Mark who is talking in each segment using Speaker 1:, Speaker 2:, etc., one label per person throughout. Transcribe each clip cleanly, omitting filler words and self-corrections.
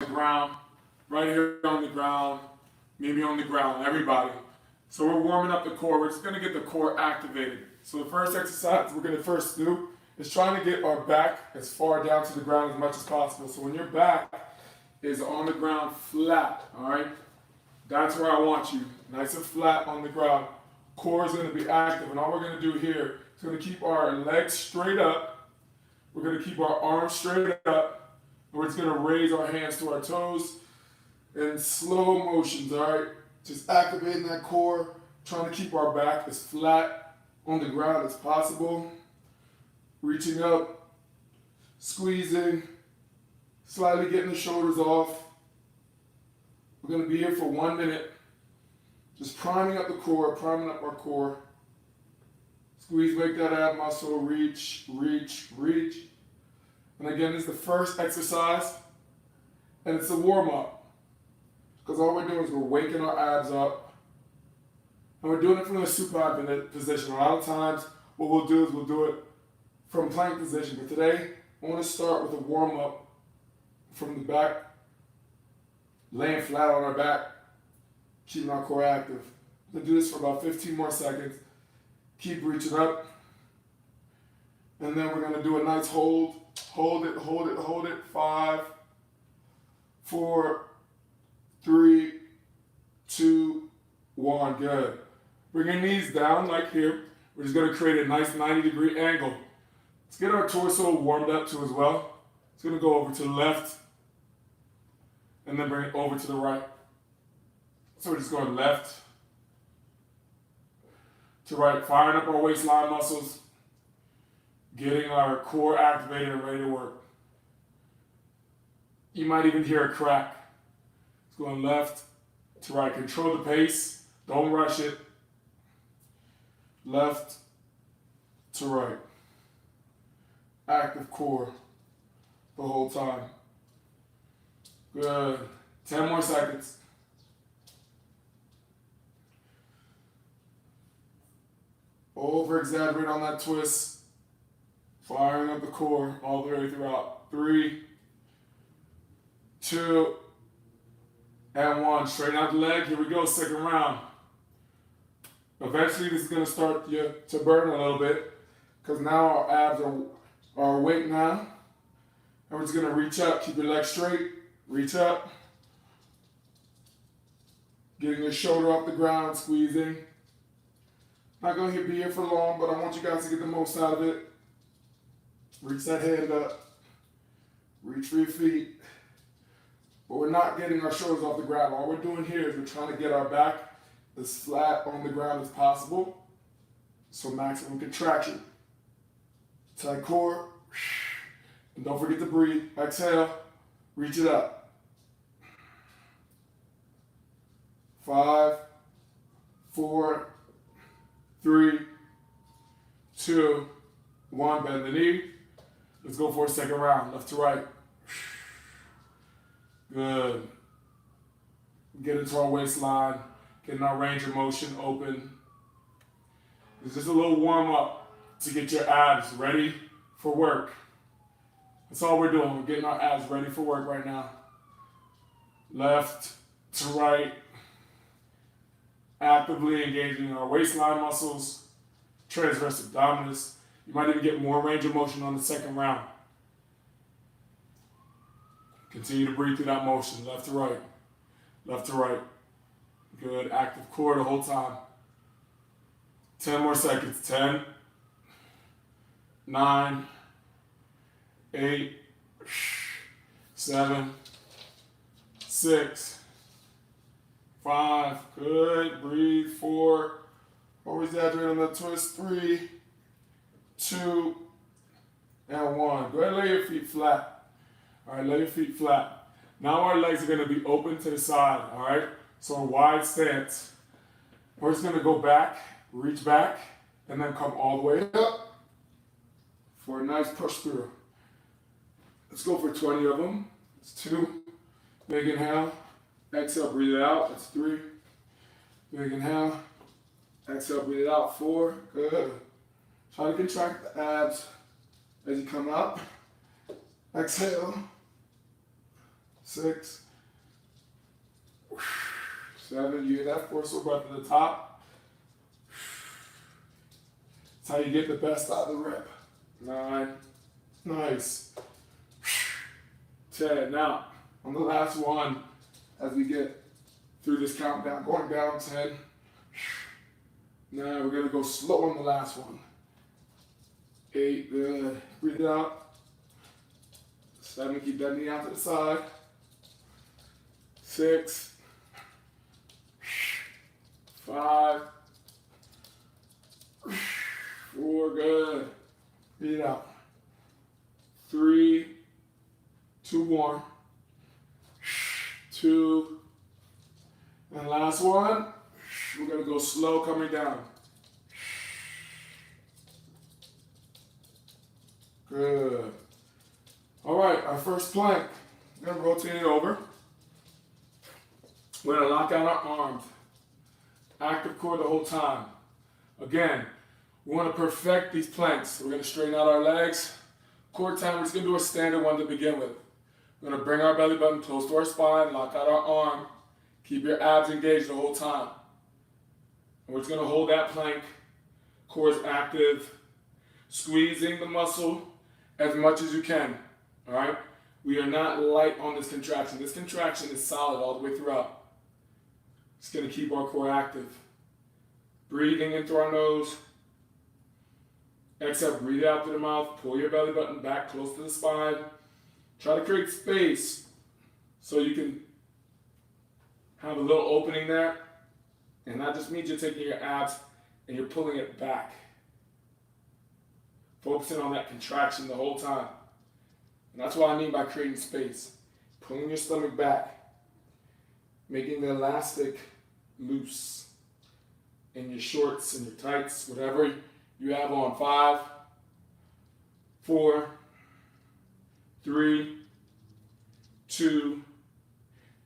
Speaker 1: ground, right here on the ground, maybe on the ground, everybody. So we're warming up the core. We're just gonna get the core activated. So the first exercise we're gonna first do is trying to get our back as far down to the ground as much as possible. So when your back is on the ground flat, all right, that's where I want you, nice and flat on the ground. Core is gonna be active, and all we're gonna do here is gonna keep our legs straight up. We're gonna keep our arms straight up, and we're just gonna raise our hands to our toes in slow motions, all right? Just activating that core, trying to keep our back as flat on the ground as possible. Reaching up, squeezing, slightly getting the shoulders off. We're gonna be here for 1 minute. Just priming up the core, priming up our core. Squeeze, make that ab muscle, reach, reach, reach. And again, this is the first exercise, and it's a warm-up. Because all we're doing is we're waking our abs up, and we're doing it from the supine position. A lot of times, what we'll do is we'll do it from plank position. But today, I want to start with a warm-up from the back, laying flat on our back, keeping our core active. We'll do this for about 15 more seconds. Keep reaching up. And then we're going to do a nice hold. Hold it, hold it, hold it. 5, 4, 3, 2, 1. Good. Bring your knees down like here. We're just going to create a nice 90-degree angle. Let's get our torso warmed up too as well. It's going to go over to the left and then bring it over to the right. So we're just going left to right, firing up our waistline muscles, getting our core activated and ready to work. You might even hear a crack. It's going left to right. Control the pace. Don't rush it. Left to right. Active core the whole time. Good. 10 more seconds. Over exaggerate on that twist. Firing up the core all the way throughout. 3, 2, and 1. Straighten out the leg. Here we go. Second round. Eventually, this is going to start to burn a little bit because now our abs are awake now. And we're just going to reach up. Keep your legs straight. Reach up. Getting your shoulder off the ground. Squeezing. Not going to be here for long, but I want you guys to get the most out of it. Reach that hand up. Reach for your feet. But we're not getting our shoulders off the ground. All we're doing here is we're trying to get our back as flat on the ground as possible. So maximum contraction. Tight core. And don't forget to breathe. Exhale. Reach it up. 5, 4, 3, 2, 1. Bend the knee. Let's go for a second round. Left to right. Good. Get into our waistline. Getting our range of motion open. It's just a little warm up to get your abs ready for work. That's all we're doing. We're getting our abs ready for work right now. Left to right. Actively engaging our waistline muscles, transverse abdominis. You might even get more range of motion on the second round. Continue to breathe through that motion, left to right, left to right. Good, active core the whole time. 10 more seconds, 10, 9, 8, 7, 6, 5, good, breathe, 4, always exaggerate on that twist, 3, 2, and 1. Go ahead and lay your feet flat. All right, lay your feet flat. Now our legs are gonna be open to the side, all right? So a wide stance. We're just gonna go back, reach back, and then come all the way up for a nice push through. Let's go for 20 of them. It's 2, big inhale. Exhale, breathe it out. That's 3. Big inhale. Exhale, breathe it out. 4. Good. Try to contract the abs as you come up. Exhale. 6, 7. You hear that forceful breath at the top. That's how you get the best out of the rep. 9. Nice. 10. Now, on the last one, as we get through this countdown, going down 10. Now we're going to go slow on the last one. 8. Good. Breathe it out. 7. Keep that knee out to the side. 6. 5. 4. Good. Breathe it out. 3. 2 more. 2. And last one. We're going to go slow coming down. Good. All right, our first plank. We're going to rotate it over. We're going to lock out our arms. Active core the whole time. Again, we want to perfect these planks. We're going to straighten out our legs. Core time, we're just going to do a standard one to begin with. We're going to bring our belly button close to our spine, lock out our arm. Keep your abs engaged the whole time. And we're just going to hold that plank. Core is active. Squeezing the muscle as much as you can. All right? We are not light on this contraction. This contraction is solid all the way throughout. It's going to keep our core active. Breathing in through our nose. Exhale, breathe out through the mouth. Pull your belly button back close to the spine. Try to create space so you can have a little opening there. And that just means you're taking your abs and you're pulling it back. Focusing on that contraction the whole time. And that's what I mean by creating space. Pulling your stomach back. Making the elastic loose. In your shorts and your tights, whatever you have on. 5, 4, 3, 2,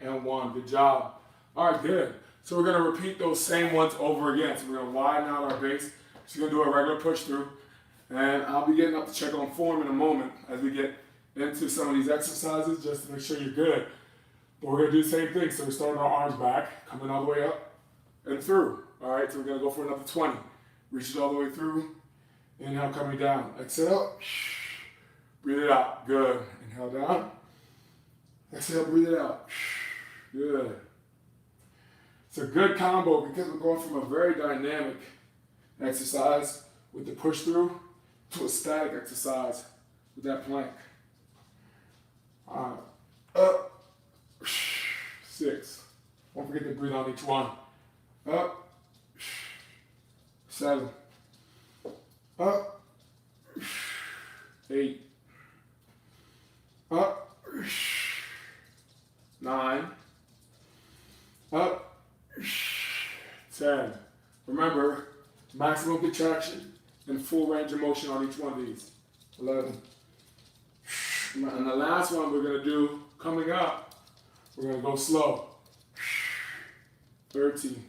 Speaker 1: and 1. Good job. All right, good. So we're going to repeat those same ones over again. So we're going to widen out our base. So we're going to do a regular push through. And I'll be getting up to check on form in a moment as we get into some of these exercises just to make sure you're good. But we're going to do the same thing. So we're starting our arms back, coming all the way up and through. All right, so we're going to go for another 20. Reach it all the way through. Inhale, coming down. Exhale. Breathe it out. Good. Inhale down. Exhale, breathe it out. Good. It's a good combo because we're going from a very dynamic exercise with the push through to a static exercise with that plank. All right. Up. 6. Don't forget to breathe on each one. Up. 7. Up. 8. Up. 9. Up. 10. Remember, maximum contraction and full range of motion on each one of these. 11. And the last one we're going to do coming up, we're going to go slow. 13.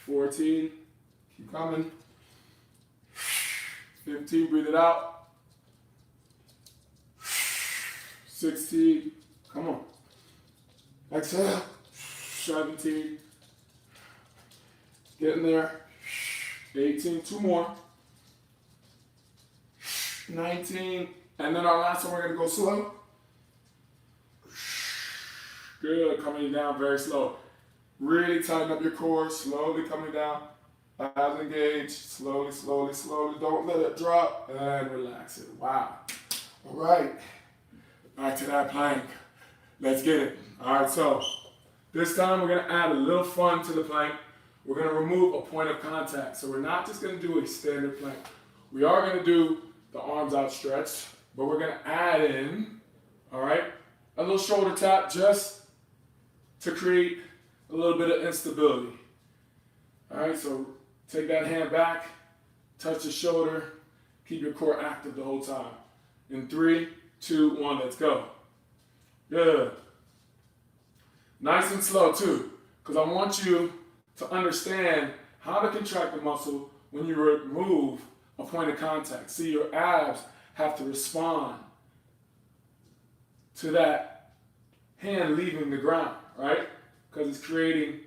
Speaker 1: 14. Keep coming. 15. Breathe it out. 16. Come on. Exhale. 17. Getting there. 18. 2 more. 19. And then our last one, we're going to go slow. Good. Coming down very slow. Really tighten up your core. Slowly coming down. Abs engaged. Slowly, slowly, slowly. Don't let it drop. And relax it. Wow. All right. Back to that plank. Let's get it. All right, so this time we're going to add a little fun to the plank. We're going to remove a point of contact. So we're not just going to do a standard plank. We are going to do the arms outstretched, but we're going to add in, all right, a little shoulder tap just to create a little bit of instability. All right, so take that hand back, touch the shoulder, keep your core active the whole time. In 3, 2, 1, let's go. Good. Nice and slow too, because I want you to understand how to contract the muscle when you remove a point of contact. See, your abs have to respond to that hand leaving the ground, right? Because it's creating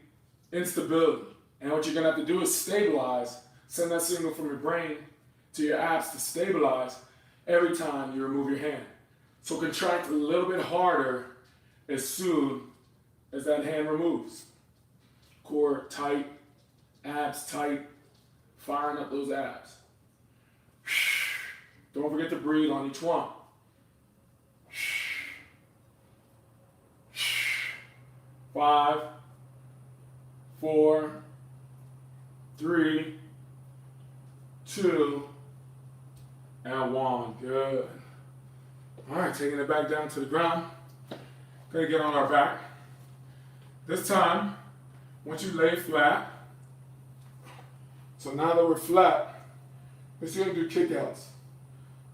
Speaker 1: instability. And what you're gonna have to do is stabilize, send that signal from your brain to your abs to stabilize every time you remove your hand. So contract a little bit harder as soon as that hand removes. Core tight, abs tight, firing up those abs. Don't forget to breathe on each one. 5, 4, 3, 2, and 1. Good. All right, taking it back down to the ground. Gonna get on our back. This time, once you lay flat, so now that we're flat, let's go and do kickouts.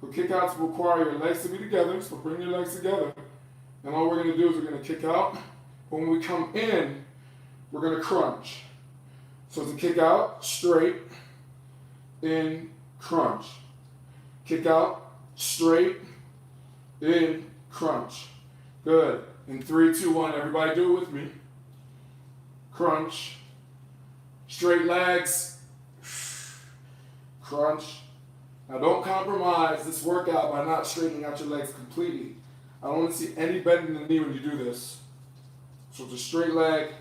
Speaker 1: So kickouts require your legs to be together, so bring your legs together. And all we're gonna do is we're gonna kick out. When we come in, we're gonna crunch. So to kick out, straight, in, crunch. Kick out, straight, in, crunch. Good. In 3, 2, 1, everybody do it with me. Crunch. Straight legs. Crunch. Now don't compromise this workout by not straightening out your legs completely. I don't want to see any bend in the knee when you do this. So it's a straight leg,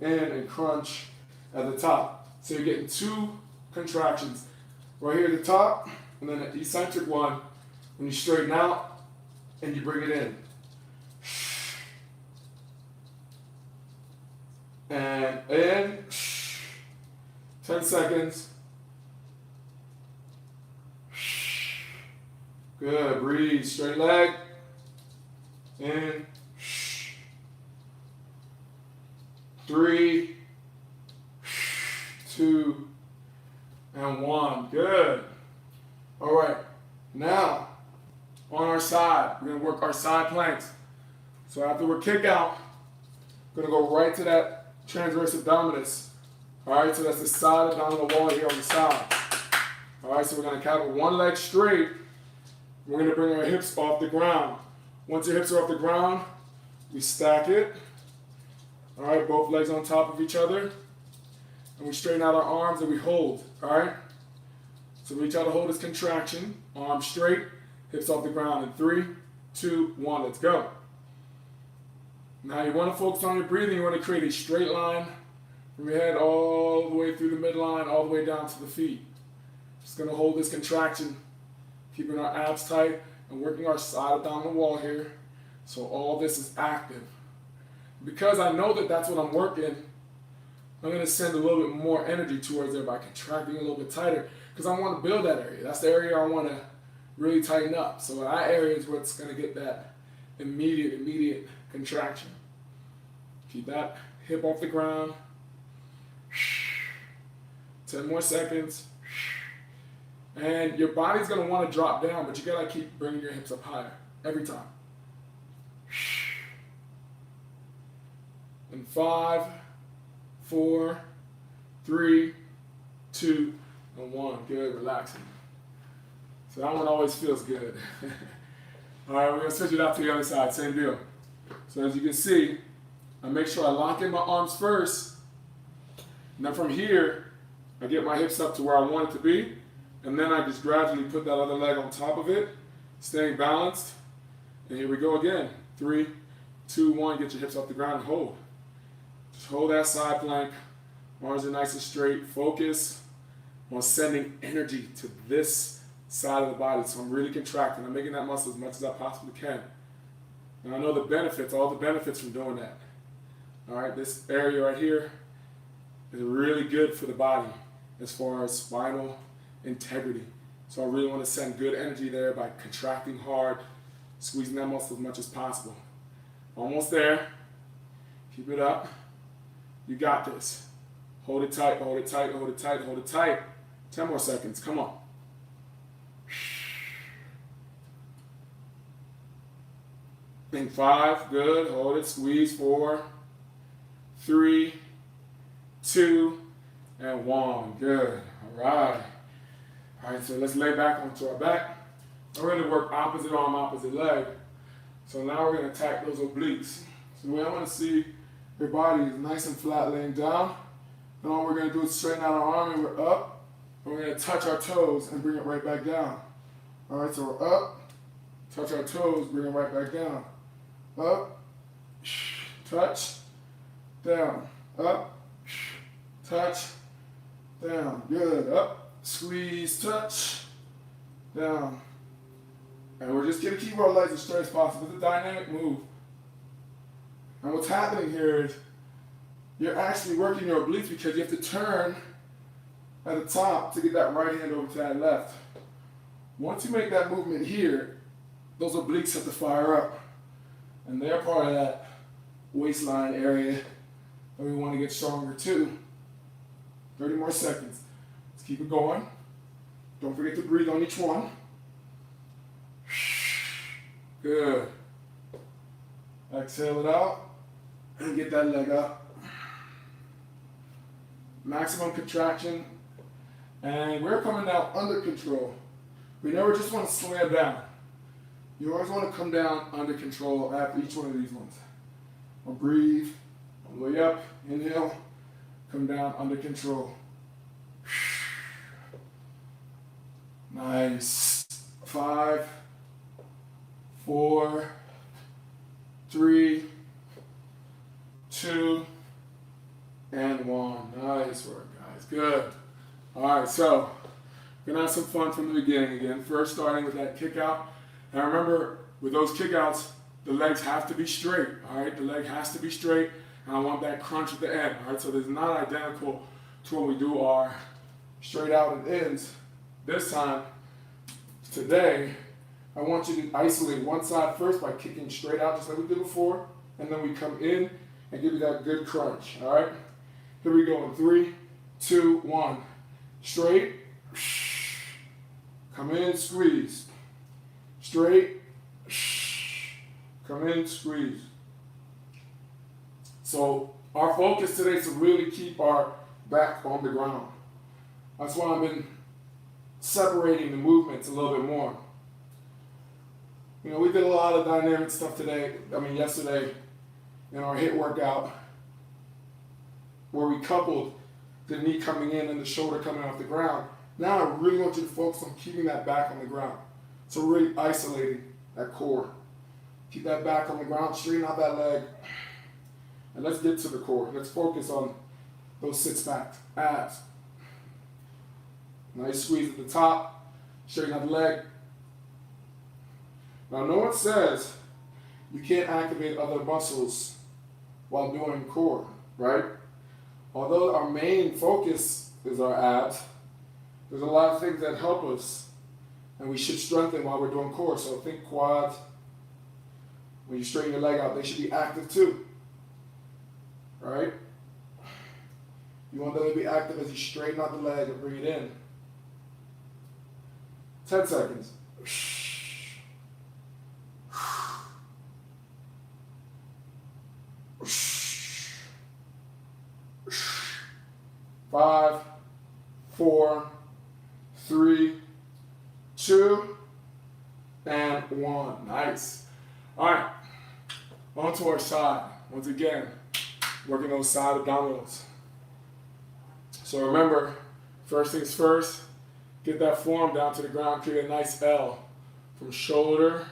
Speaker 1: in, and crunch at the top. So you're getting 2 contractions. Right here at the top, and then an eccentric one when you straighten out and you bring it in. And in, 10 seconds. Good, breathe, straight leg, in, 3, 2, and 1, good. All right, now, on our side, we're gonna work our side planks. So after we kick out, we're gonna go right to that transverse abdominis. All right, so that's the side abdominal wall here on the side. All right, so we're gonna have one leg straight. We're gonna bring our hips off the ground. Once your hips are off the ground, we stack it. All right, both legs on top of each other. And we straighten out our arms and we hold, all right? So reach out to hold this contraction. Arms straight, hips off the ground in 3, 2, 1, let's go. Now you wanna focus on your breathing. You wanna create a straight line from your head all the way through the midline, all the way down to the feet. Just gonna hold this contraction, keeping our abs tight and working our side abdominal wall here. So all this is active. Because I know that that's what I'm working, I'm going to send a little bit more energy towards there by contracting a little bit tighter because I want to build that area. That's the area I want to really tighten up. So that area is what's going to get that immediate contraction. Keep that hip off the ground. 10 more seconds. And your body's going to want to drop down, but you got to keep bringing your hips up higher every time. In 5, 4, 3, 2, and 1. Good, relaxing. So that one always feels good. All right, we're gonna switch it out to the other side, same deal. So as you can see, I make sure I lock in my arms first, and then from here, I get my hips up to where I want it to be, and then I just gradually put that other leg on top of it, staying balanced. And here we go again. 3, 2, 1, get your hips off the ground and hold. Just hold that side plank. Arms are nice and straight. Focus on sending energy to this side of the body. So I'm really contracting. I'm making that muscle as much as I possibly can. And I know the benefits, all the benefits from doing that. All right, this area right here is really good for the body as far as spinal integrity. So I really want to send good energy there by contracting hard, squeezing that muscle as much as possible. Almost there. Keep it up. You got this. Hold it tight, hold it tight, hold it tight, hold it tight. 10 more seconds, come on. In 5, good, hold it, squeeze, 4, 3, 2, and 1, good, all right. All right, so let's lay back onto our back. We're gonna work opposite arm, opposite leg. So now we're going to attack those obliques. So the way I want to see your body is nice and flat laying down. Then all we're going to do is straighten out our arm and we're up. And we're going to touch our toes and bring it right back down. All right, so we're up, touch our toes, bring it right back down. Up, touch, down, up, touch, down. Good, up, squeeze, touch, down. And we're just going to keep our legs as straight as possible. It's a dynamic move. And what's happening here is you're actually working your obliques because you have to turn at the top to get that right hand over to that left. Once you make that movement here, those obliques have to fire up. And they're part of that waistline area that we want to get stronger too. 30 more seconds. Let's keep it going. Don't forget to breathe on each one. Good. Exhale it out and get that leg up. Maximum contraction. And we're coming down under control. We never just want to slam down. You always want to come down under control after each one of these ones. Or breathe, all the way up, inhale, come down under control. Nice. 5, 4, 3, 2, and 1. Nice work, guys. Good. All right, so we're going to have some fun from the beginning again. First starting with that kick out. Now remember, with those kick outs, the legs have to be straight, all right? The leg has to be straight, and I want that crunch at the end, all right? So it's not identical to when we do our straight out and ins. This time, today, I want you to isolate one side first by kicking straight out just like we did before, and then we come in and give you that good crunch, all right? Here we go in 3, 2, 1. Straight, come in, squeeze. Straight, come in, squeeze. So our focus today is to really keep our back on the ground. That's why I've been separating the movements a little bit more. You know, we did a lot of dynamic stuff yesterday in our HIIT workout where we coupled the knee coming in and the shoulder coming off the ground. Now I really want you to focus on keeping that back on the ground. So really isolating that core. Keep that back on the ground, straighten out that leg. And let's get to the core. Let's focus on those six-pack abs. Nice squeeze at the top, straighten out the leg. Now no one says you can't activate other muscles while doing core, right? Although our main focus is our abs, there's a lot of things that help us and we should strengthen while we're doing core. So think quads. When you straighten your leg out, they should be active too, right? You want them to be active as you straighten out the leg and bring it in. 10 seconds. 5, 4, 3, 2, and 1. Nice. All right, on to our side. Once again, working those side abdominals. So remember, first things first, get that forearm down to the ground, create a nice L from shoulder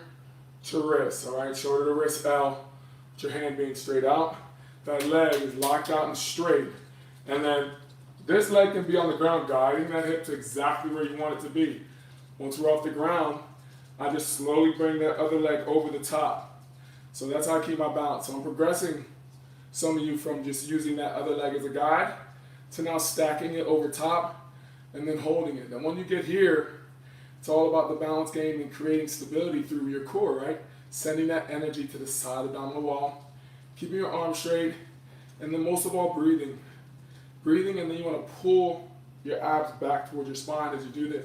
Speaker 1: to wrist. All right, shoulder to wrist L, with your hand being straight out. That leg is locked out and straight. And then this leg can be on the ground, guiding that hip to exactly where you want it to be. Once we're off the ground, I just slowly bring that other leg over the top. So that's how I keep my balance. So I'm progressing some of you from just using that other leg as a guide to now stacking it over top and then holding it. And when you get here, it's all about the balance game and creating stability through your core, right? Sending that energy to the side abdominal wall, keeping your arms straight, and then most of all, breathing. Breathing, and then you want to pull your abs back towards your spine as you do this.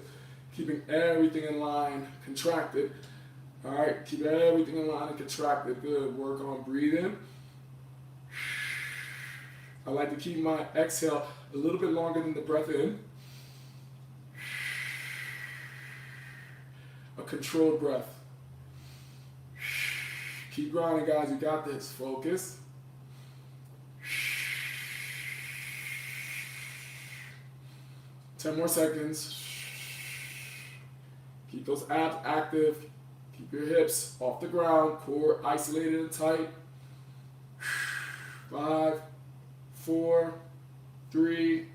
Speaker 1: Keeping everything in line, contracted. All right, keep everything in line and contracted. Good, work on breathing. I like to keep my exhale a little bit longer than the breath in. A controlled breath. Keep grinding, guys. You got this. Focus. 10 more seconds. Keep those abs active. Keep your hips off the ground. Core isolated and tight. 5, 4, 3,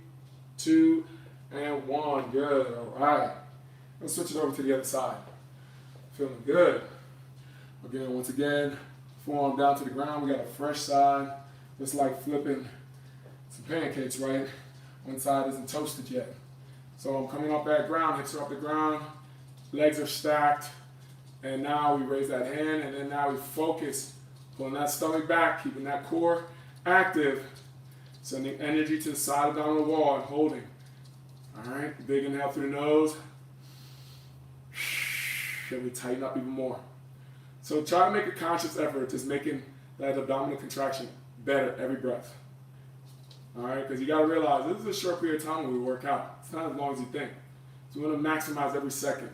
Speaker 1: 2, and 1. Good. All right. Let's switch it over to the other side. Feeling good. Again, once again, forearm down to the ground. We got a fresh side. Just like flipping some pancakes, right? One side isn't toasted yet. So I'm coming off that ground, hips are off the ground, legs are stacked, and now we raise that hand, and then now we focus, pulling that stomach back, keeping that core active, sending energy to the side of down the wall and holding. All right, big inhale through the nose. Then we tighten up even more. So try to make a conscious effort, just making that abdominal contraction better every breath. All right, because you got to realize this is a short period of time when we work out. It's not as long as you think. So we want to maximize every second.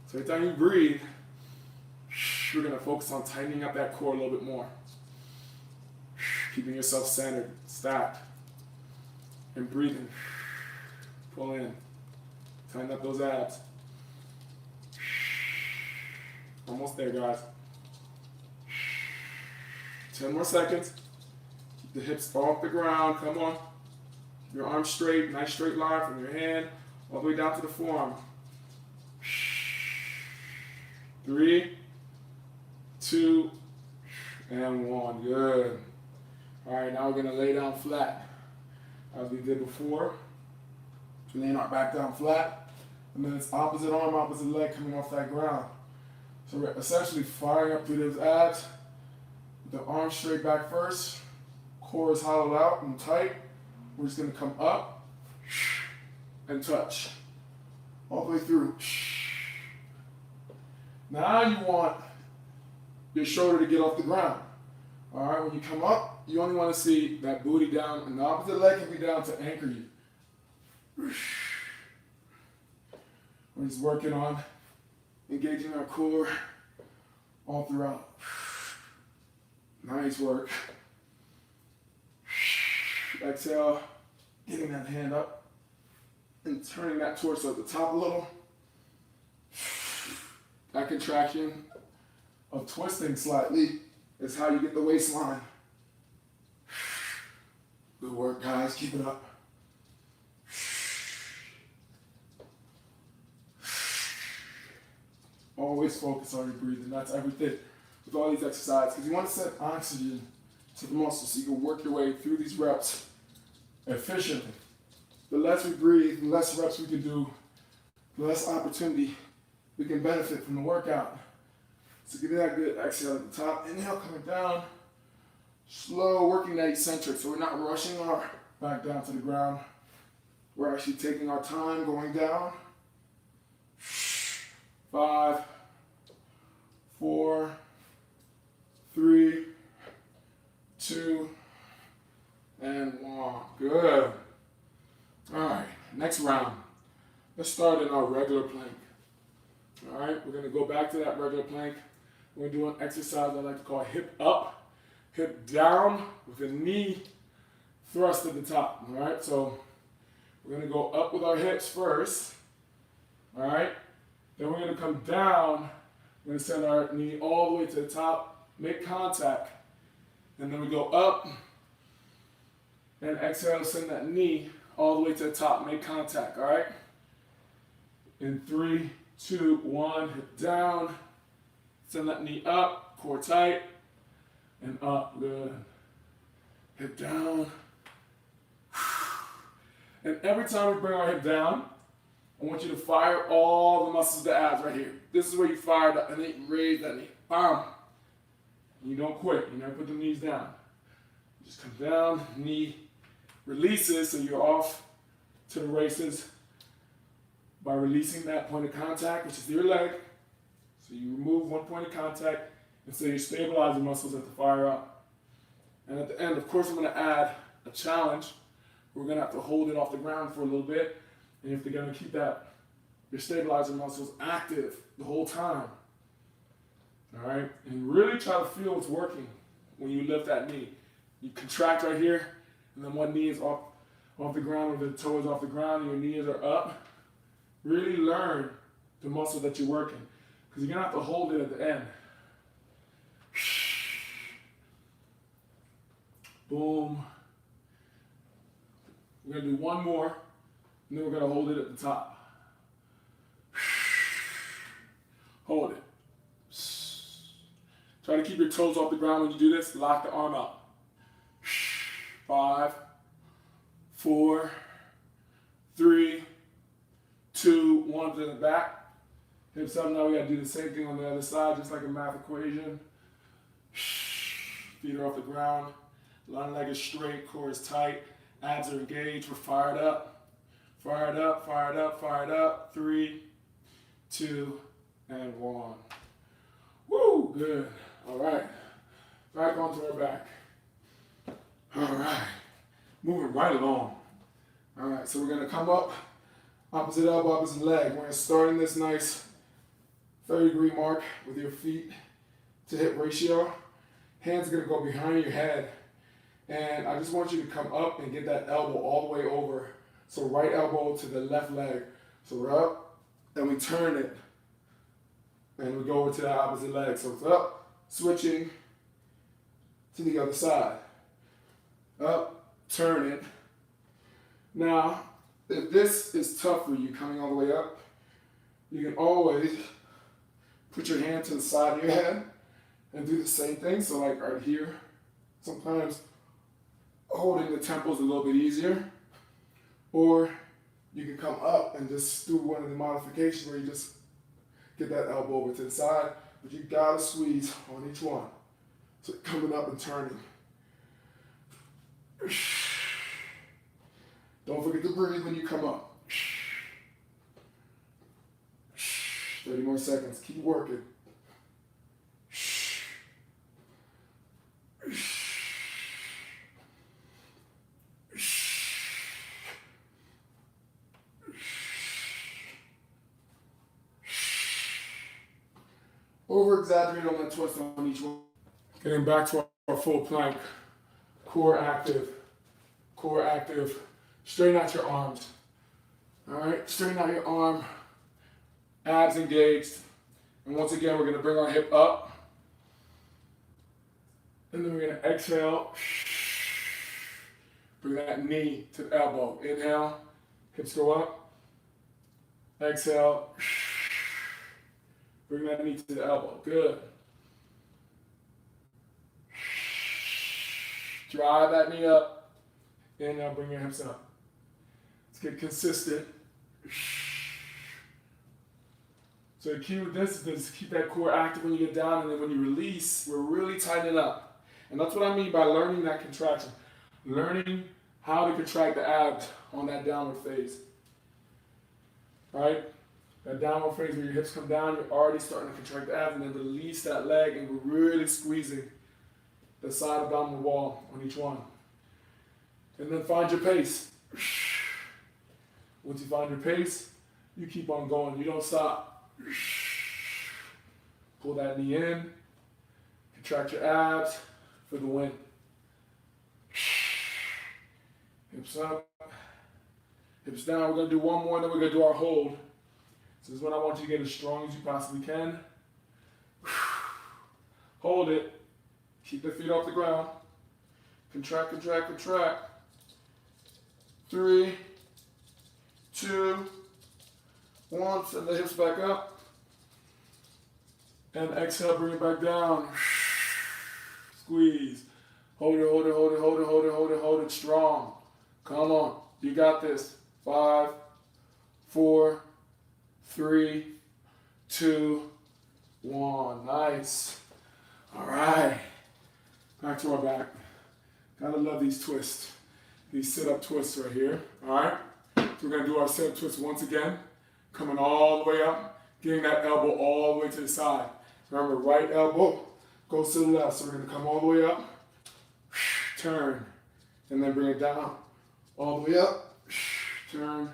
Speaker 1: So every time you breathe, we're going to focus on tightening up that core a little bit more. Keeping yourself centered, stacked, and breathing. Pull in. Tighten up those abs. Almost there, guys. 10 more seconds. Keep the hips off the ground. Come on. Keep your arms straight. Nice straight line from your hand all the way down to the forearm. 3, 2, and 1. Good. All right, now we're going to lay down flat as we did before. Laying our back down flat. And then it's opposite arm, opposite leg coming off that ground. So we're essentially firing up through those abs. The arms straight back first. Core is hollowed out and tight. We're just going to come up and touch. All the way through. Now you want your shoulder to get off the ground. All right, when you come up, you only want to see that booty down, and the opposite leg can be down to anchor you. We're just working on engaging our core all throughout. Nice work. Exhale, getting that hand up and turning that torso at the top a little. That contraction of twisting slightly is how you get the waistline. Good work, guys. Keep it up. Always focus on your breathing. That's everything with all these exercises, because you want to send oxygen to the muscles so you can work your way through these reps efficiently. The less we breathe, the less reps we can do, the less opportunity we can benefit from the workout. So give me that good exhale at the top. Inhale, coming down. Slow, working that eccentric, so we're not rushing our back down to the ground. We're actually taking our time going down. 5, 4, 3, 2, and 1. Good. All right, next round. Let's start in our regular plank. All right, we're going to go back to that regular plank. We're going to do an exercise I like to call hip up, hip down with a knee thrust at the top. All right, so we're going to go up with our hips first. All right. Then we're going to come down, we're going to send our knee all the way to the top, make contact, and then we go up, and exhale, send that knee all the way to the top, make contact, all right? In 3, 2, 1, hip down, send that knee up, core tight, and up, good. Hip down. And every time we bring our hip down, I want you to fire all the muscles of the abs right here. This is where you fire that, and then you raise that knee. Bam! And you don't quit. You never put the knees down. You just come down, knee releases, so you're off to the races by releasing that point of contact, which is your leg. So you remove one point of contact, and so you stabilize the muscles at the fire up. And at the end, of course, I'm going to add a challenge. We're going to have to hold it off the ground for a little bit. And if they're going to keep that, your stabilizer muscles active the whole time. All right, and really try to feel what's working when you lift that knee. You contract right here, and then one knee is off the ground, or the toe is off the ground, and your knees are up. Really learn the muscle that you're working, because you're gonna have to hold it at the end. Boom. We're gonna do one more, and then we're gonna hold it at the top. Hold it. Try to keep your toes off the ground when you do this. Lock the arm out. 5, 4, 3, 2, 1 to the back. Hips up. Now we gotta do the same thing on the other side, just like a math equation. Feet are off the ground. Line leg is straight, core is tight, abs are engaged. We're fired up. Fired up, fired up, fired up. 3, 2, and 1. Woo, good. All right. Back onto our back. All right. Moving right along. All right, so we're gonna come up, opposite elbow, opposite leg. We're gonna start in this nice 30-degree mark with your feet to hip ratio. Hands are gonna go behind your head. And I just want you to come up and get that elbow all the way over. So right elbow to the left leg. So we're up, and we turn it. And we go over to the opposite leg. So it's up, switching to the other side. Up, turn it. Now, if this is tough for you, coming all the way up, you can always put your hand to the side of your head and do the same thing. So like right here, sometimes holding the temples a little bit easier. Or you can come up and just do one of the modifications where you just get that elbow over to the side, but you gotta squeeze on each one. So coming up and turning. Don't forget to breathe when you come up. 30 more seconds, keep working. Over-exaggerate on that twist on each one. Getting back to our full plank. Core active. Core active. Straighten out your arms. All right, straighten out your arm. Abs engaged. And once again, we're gonna bring our hip up. And then we're gonna exhale. Bring that knee to the elbow. Inhale, hips go up. Exhale. Bring that knee to the elbow. Good. Drive that knee up. And now bring your hips up. Let's get consistent. So the key with this is to keep that core active when you get down, and then when you release, we're really tightening up. And that's what I mean by learning that contraction. Learning how to contract the abs on that downward phase. Right? That downward phase where your hips come down, you're already starting to contract the abs, and then release that leg, and we're really squeezing the side abdominal wall on each one. And then find your pace. Once you find your pace, you keep on going. You don't stop. Pull that knee in. Contract your abs for the win. Hips up. Hips down. We're going to do one more, and then we're going to do our hold. So this is when I want you to get as strong as you possibly can. Hold it. Keep the feet off the ground. Contract, contract, contract. 3, 2, 1. Send the hips back up. And exhale, bring it back down. Squeeze. Hold it, hold it, hold it, hold it, hold it, hold it, hold it strong. Come on. You got this. 5, 4, 3, 2, 1. Nice. All right. Back to our back. Gotta love these twists. These sit-up twists right here. All right. So we're gonna do our sit-up twist once again. Coming all the way up. Getting that elbow all the way to the side. Remember, right elbow goes to the left. So we're gonna come all the way up. Turn. And then bring it down. All the way up. Turn.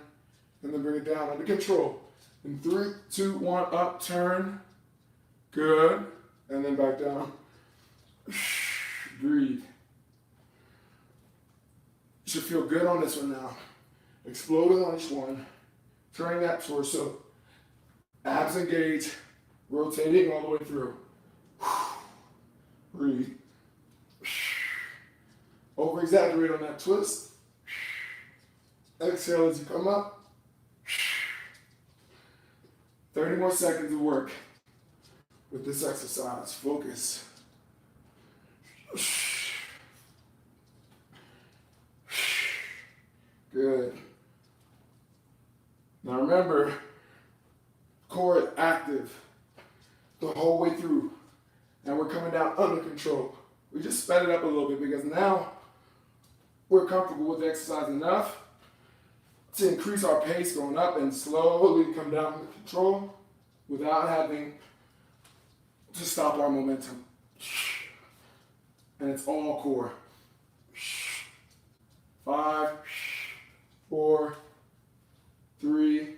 Speaker 1: And then bring it down under control. In 3, 2, 1, up, turn. Good. and then back down. Breathe. You should feel good on this one now. Exploding on each one. Turning that torso. Abs engaged. Rotating all the way through. Breathe. Over exaggerate on that twist. Exhale as you come up. 30 more seconds of work with this exercise. Focus. Good. Now remember, core is active the whole way through. And we're coming down under control. We just sped it up a little bit because now we're comfortable with the exercise enough to increase our pace going up and slowly come down under control without having to stop our momentum. And it's all core. 5, 4, 3,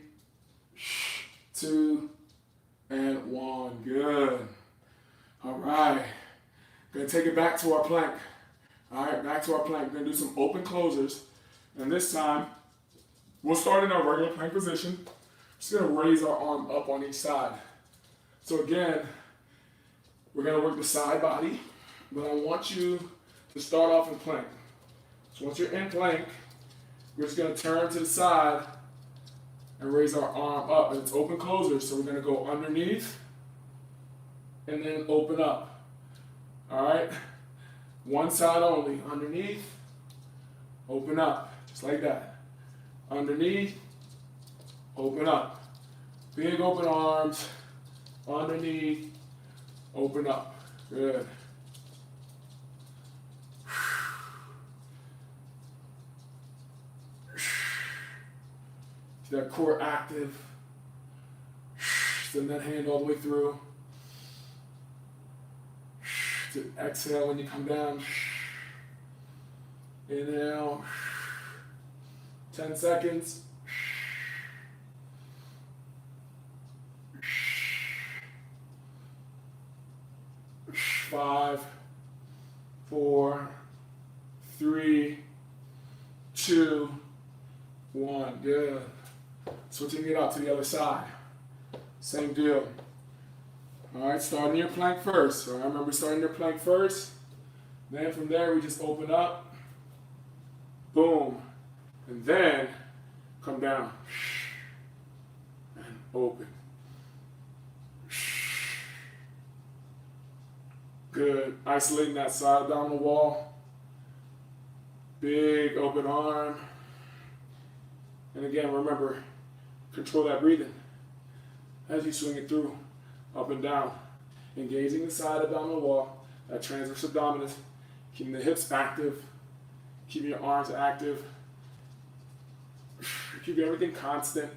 Speaker 1: 2, and 1. Good. All right. Gonna take it back to our plank. All right, back to our plank. We're gonna do some open closers. And this time, we'll start in our regular plank position. Just gonna raise our arm up on each side. So again, we're gonna work the side body, but I want you to start off in plank. So once you're in plank, we're just gonna turn to the side and raise our arm up. And it's open closers, so we're gonna go underneath and then open up. All right? One side only, underneath, open up, just like that. Underneath, open up. Big open arms, underneath, open up. Good. Keep that core active. Send that hand all the way through. To exhale when you come down. Inhale. 10 seconds. 5, 4, 3, 2, 1. Good. Switching it out to the other side. Same deal. All right, starting your plank first. All right, remember starting your plank first. Then from there, we just open up. Boom. And then come down. And open. Good. Isolating that side abdominal wall. Big open arm. And again, remember, control that breathing as you swing it through, up and down. Engaging the side abdominal wall, that transverse abdominis, keeping the hips active, keeping your arms active, keeping everything constant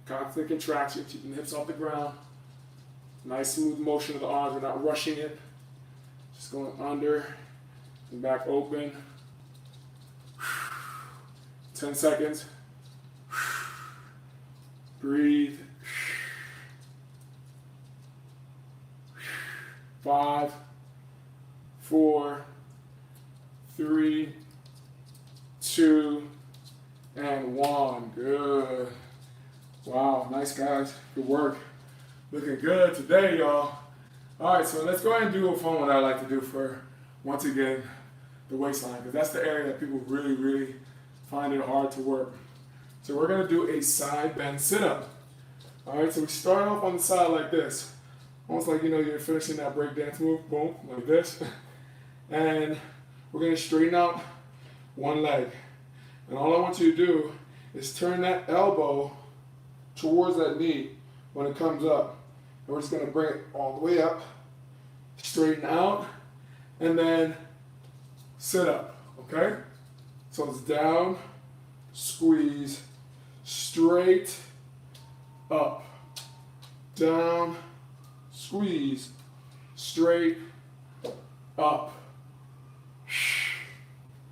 Speaker 1: contraction, keeping the hips off the ground. Nice smooth motion of the arms, we're not rushing it. Just going under and back open. 10 seconds. Breathe. 5, 4, 3, 2, and 1. Good. Wow, nice guys. Good work. Looking good today, y'all. All right, so let's go ahead and do a fun one I like to do for, once again, the waistline, because that's the area that people really, really find it hard to work. So we're gonna do a side bend sit-up. All right, so we start off on the side like this. Almost like, you're finishing that break dance move, boom, like this. And we're gonna straighten out one leg. And all I want you to do is turn that elbow towards that knee when it comes up. And we're just gonna bring it all the way up, straighten out, and then sit up, okay? So it's down, squeeze, straight, up, down, squeeze, straight, up,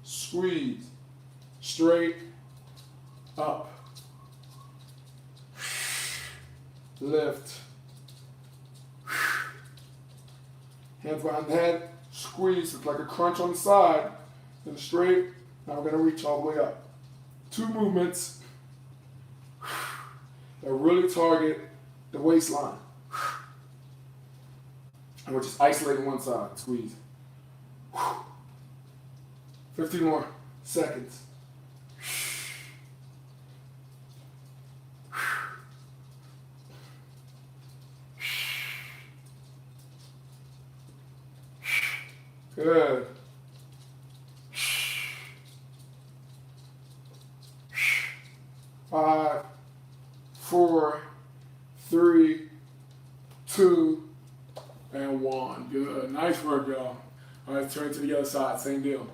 Speaker 1: squeeze, straight, up, lift, Hands behind the head, squeeze, it's like a crunch on the side, then straight. Now we're gonna reach all the way up. 2 movements that really target the waistline. And we're just isolating one side, squeeze. 15 more seconds. Good. 5, 4, 3, 2, and 1. Good. Nice work, y'all. All right, turn to the other side. Same deal.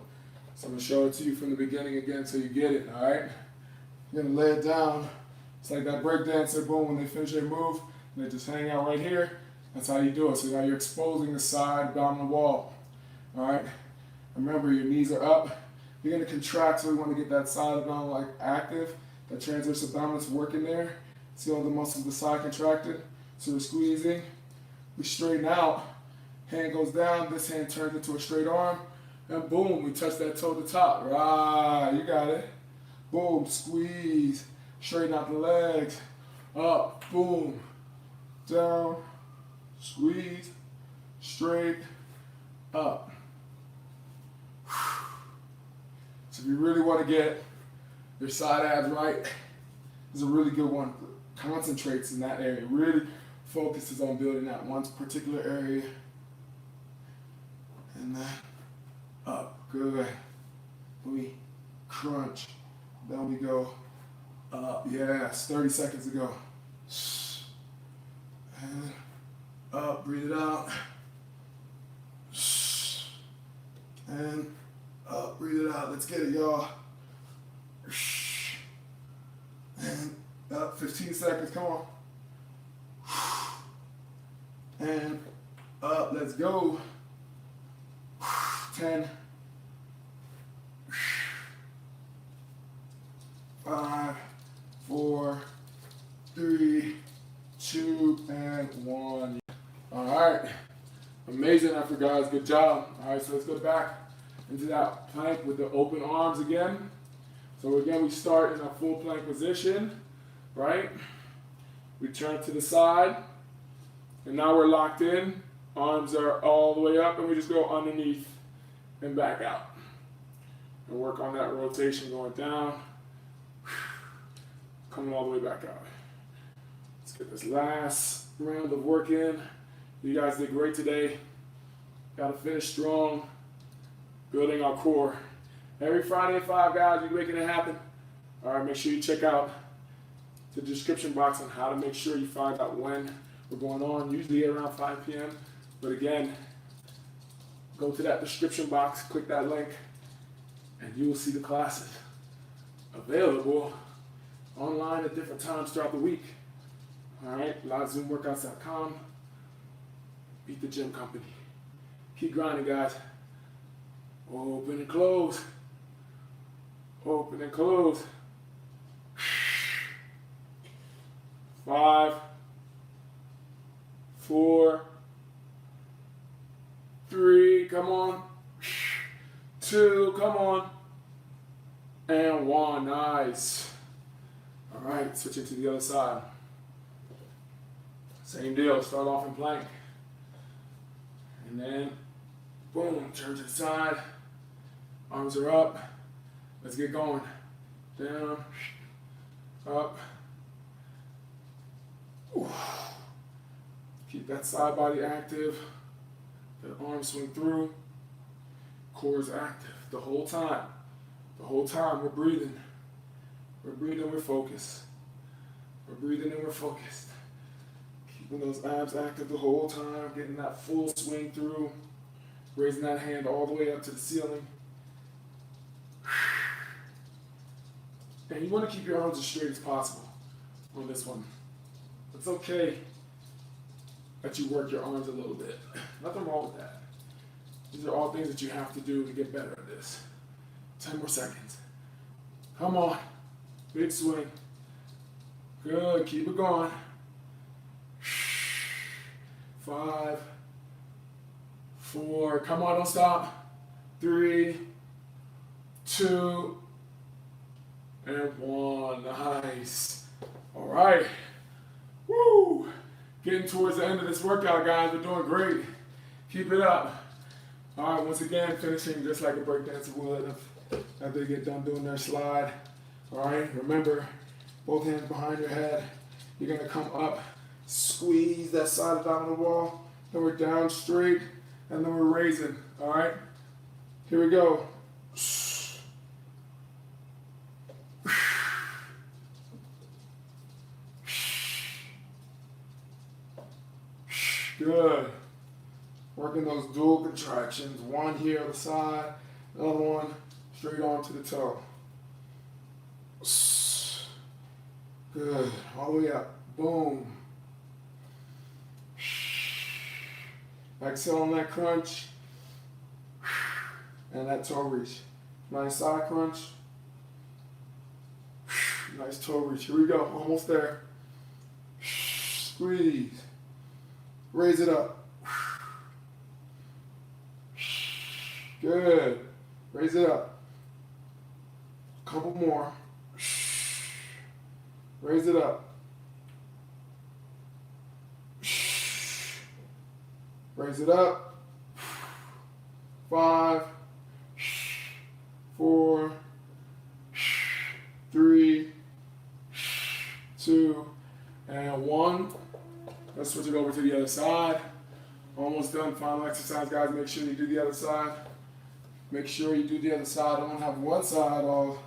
Speaker 1: So I'm going to show it to you from the beginning again so you get it, all right? You're going to lay it down. It's like that break dancer, boom, when they finish their move, and they just hang out right here. That's how you do it. So now you're exposing the side abdominal wall, all right? Remember, your knees are up. You're going to contract, so we want to get that side abdominal like active. That transverse abdominus working there. See all the muscles of the side contracted? So we're squeezing. We straighten out. Hand goes down. This hand turns into a straight arm. And boom, we touch that toe to top. Right, you got it. Boom, squeeze. Straighten out the legs. Up, boom. Down, squeeze. Straight, up. So if you really want to get your side abs right, this is a really good one. Concentrates in that area. Really focuses on building that one particular area. And then up. Good. We crunch. Then we go up. Yes. 30 seconds ago. And up. Breathe it out. And up. Breathe it out. Let's get it, y'all. And up. 15 seconds. Come on. And up. Let's go. 10. 5, 4, 3, 2, and 1. All right. Amazing effort, guys. Good job. All right, so let's go back into that plank with the open arms again. So again, we start in a full plank position, right? We turn to the side, and now we're locked in. Arms are all the way up, and we just go underneath and back out. And work on that rotation going down, coming all the way back out. Let's get this last round of work in. You guys did great today. Got to finish strong, building our core. Every Friday at 5, guys, you're making it happen. All right, make sure you check out the description box on how to make sure you find out when we're going on, usually around 5 p.m. But again, go to that description box, click that link, and you will see the classes available online at different times throughout the week. All right, livezoomworkouts.com. Beat the gym company. Keep grinding, guys. Open and close. Open and close. 5, 4, 3, come on. 2, come on. And 1, nice. All right, switching to the other side. Same deal, start off in plank. And then, boom, turn to the side. Arms are up. Let's get going. Down, up. Ooh. Keep that side body active. The arms swing through. Core is active the whole time. The whole time we're breathing. We're breathing, we're focused. We're breathing and we're focused. Keeping those abs active the whole time, getting that full swing through, raising that hand all the way up to the ceiling. And you want to keep your arms as straight as possible on this one. It's okay that you work your arms a little bit. Nothing wrong with that. These are all things that you have to do to get better at this. 10 more seconds. Come on. Big swing. Good. Keep it going. 5, 4, come on, don't stop. 3, 2, and 1. Nice. All right. Woo! Getting towards the end of this workout, guys. We're doing great. Keep it up. All right, once again, finishing just like a breakdancer would after they get done doing their slide. All right, remember, both hands behind your head. You're gonna come up, squeeze that side abdominal wall, then we're down straight, and then we're raising, all right? Here we go. Good. Working those dual contractions. One here on the side, another one straight onto the toe. Good. All the way up. Boom. Exhale on that crunch. And that toe reach. Nice side crunch. Nice toe reach. Here we go. Almost there. Squeeze. Raise it up. Good. Raise it up. Couple more. Raise it up. Raise it up. 5, 4, 3, 2, and 1. Let's switch it over to the other side. Almost done. Final exercise, guys. Make sure you do the other side. Make sure you do the other side. I don't have one side all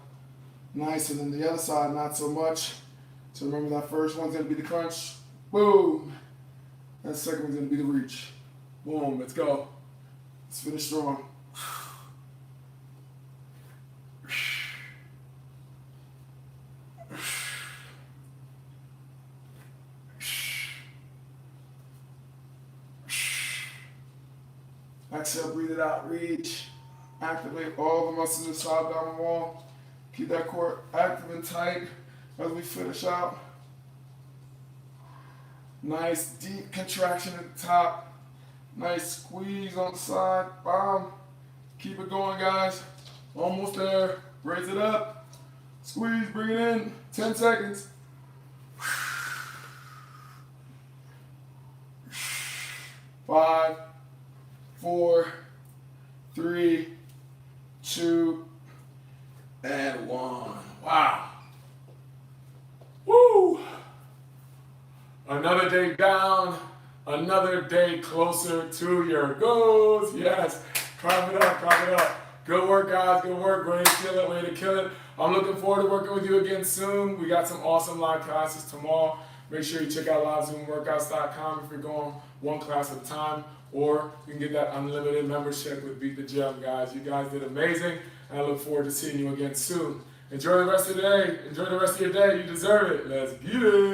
Speaker 1: nice and then the other side not so much. So remember that first one's going to be the crunch. Boom. And the second one's going to be the reach. Boom. Let's go. Let's finish strong. Exhale, breathe it out, reach. Activate all the muscles inside down the wall. Keep that core active and tight as we finish out. Nice deep contraction at the top. Nice squeeze on the side. Bam. Keep it going, guys. Almost there. Raise it up. Squeeze, bring it in. 10 seconds. 5, 4, 3, 2, and 1. Wow. Woo! Another day down, another day closer to your goals. Yes. Clap it up, clap it up. Good work, guys. Good work. Way to kill it, way to kill it. I'm looking forward to working with you again soon. We got some awesome live classes tomorrow. Make sure you check out livezoomworkouts.com if you're going one class at a time. Or you can get that unlimited membership with Beat the Gym, guys. You guys did amazing, and I look forward to seeing you again soon. Enjoy the rest of the day. Enjoy the rest of your day. You deserve it. Let's get it.